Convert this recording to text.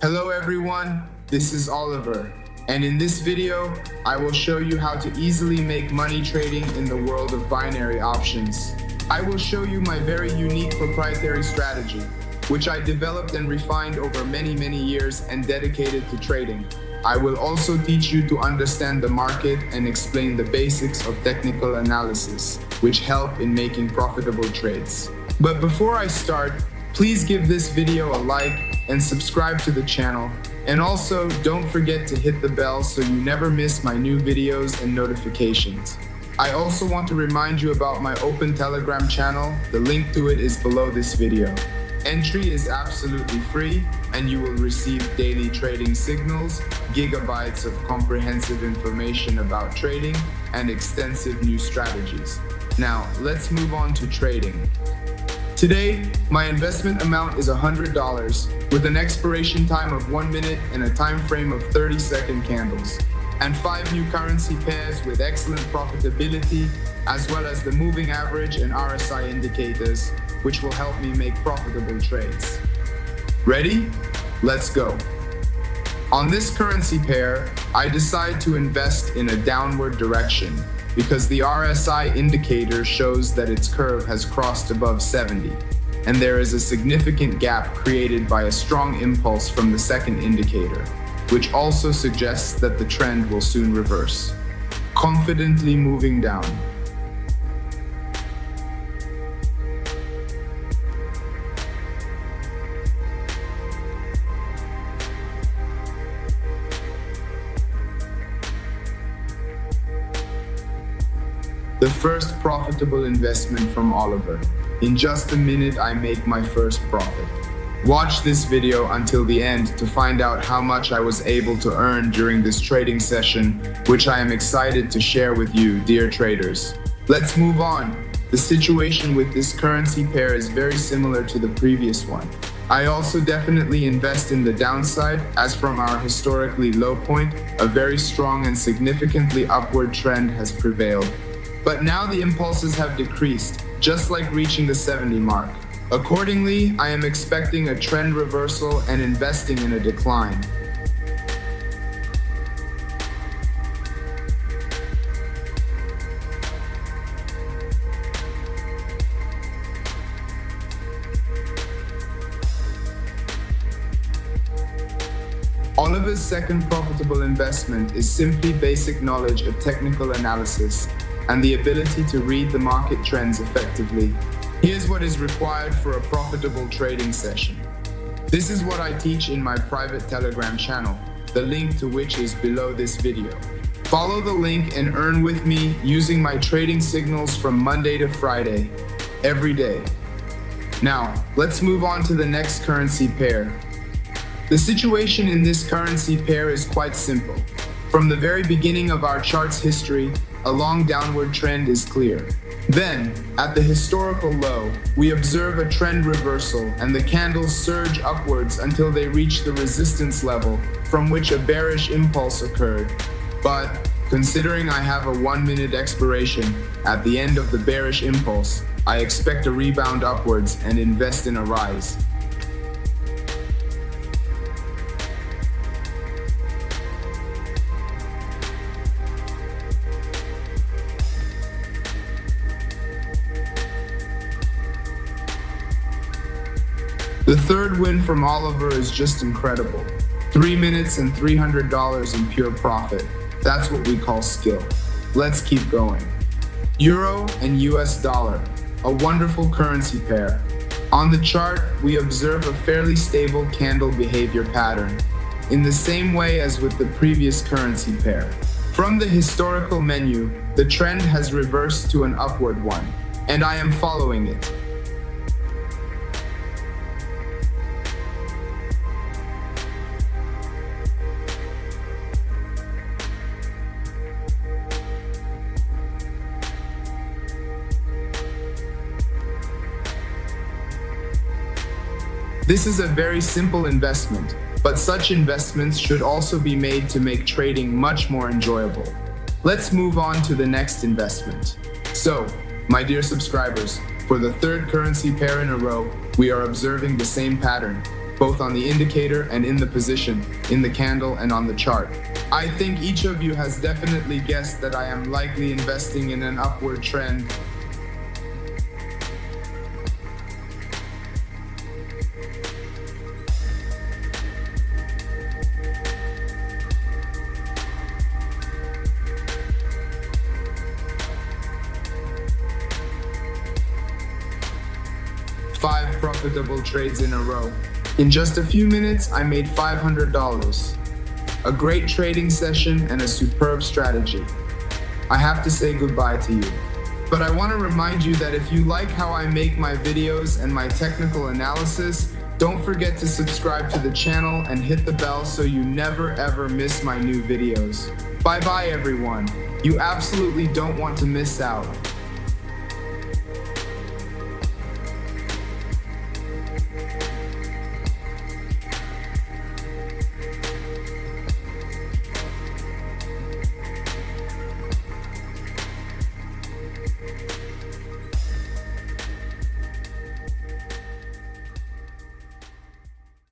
Hello everyone, this is Oliver, and in this video, I will show you how to easily make money trading in the world of binary options. I will show you my very unique proprietary strategy, which I developed and refined over many years and dedicated to trading. I will also teach you to understand the market and explain the basics of technical analysis, which help in making profitable trades. But before I start, please give this video a like and subscribe to the channel. And also, don't forget to hit the bell so you never miss my new videos and notifications. I also want to remind you about my open Telegram channel. The link to it is below this video. Entry is absolutely free, and you will receive daily trading signals, gigabytes of comprehensive information about trading, and extensive new strategies. Now, let's move on to trading. Today, my investment amount is $100 with an expiration time of 1 minute and a time frame of 30-second candles, and 5 new currency pairs with excellent profitability, as well as the moving average and RSI indicators, which will help me make profitable trades. Ready? Let's go. On this currency pair, I decide to invest in a downward direction because the RSI indicator shows that its curve has crossed above 70, and there is a significant gap created by a strong impulse from the second indicator, which also suggests that the trend will soon reverse, confidently moving down. The first profitable investment from Oliver. In just a minute, I make my first profit. Watch this video until the end to find out how much I was able to earn during this trading session, which I am excited to share with you, dear traders. Let's move on. The situation with this currency pair is very similar to the previous one. I also definitely invest in the downside, as from our historically low point, a very strong and significantly upward trend has prevailed. But now the impulses have decreased, just like reaching the 70 mark. Accordingly, I am expecting a trend reversal and investing in a decline. Oliver's second profitable investment is simply basic knowledge of technical analysis and the ability to read the market trends effectively. Here's what is required for a profitable trading session. This is what I teach in my private Telegram channel, the link to which is below this video. Follow the link and earn with me using my trading signals from Monday to Friday, every day. Now, let's move on to the next currency pair. The situation in this currency pair is quite simple. From the very beginning of our chart's history, a long downward trend is clear. Then, at the historical low, we observe a trend reversal and the candles surge upwards until they reach the resistance level from which a bearish impulse occurred. But, considering I have a 1 minute expiration at the end of the bearish impulse, I expect a rebound upwards and invest in a rise. The third win from Oliver is just incredible. 3 minutes and $300 in pure profit. That's what we call skill. Let's keep going. Euro and US dollar, a wonderful currency pair. On the chart, we observe a fairly stable candle behavior pattern, in the same way as with the previous currency pair. From the historical menu, the trend has reversed to an upward one, and I am following it. This is a very simple investment, but such investments should also be made to make trading much more enjoyable. Let's move on to the next investment. So, my dear subscribers, for the third currency pair in a row, we are observing the same pattern. both on the indicator and in the position, in the candle and on the chart. I think each of you has definitely guessed that I am likely investing in an upward trend. Five profitable trades in a row. In just a few minutes, I made $500. A great trading session and a superb strategy. I have to say goodbye to you. But I want to remind you that if you like how I make my videos and my technical analysis, don't forget to subscribe to the channel and hit the bell so you never ever miss my new videos. Bye bye everyone. You absolutely don't want to miss out.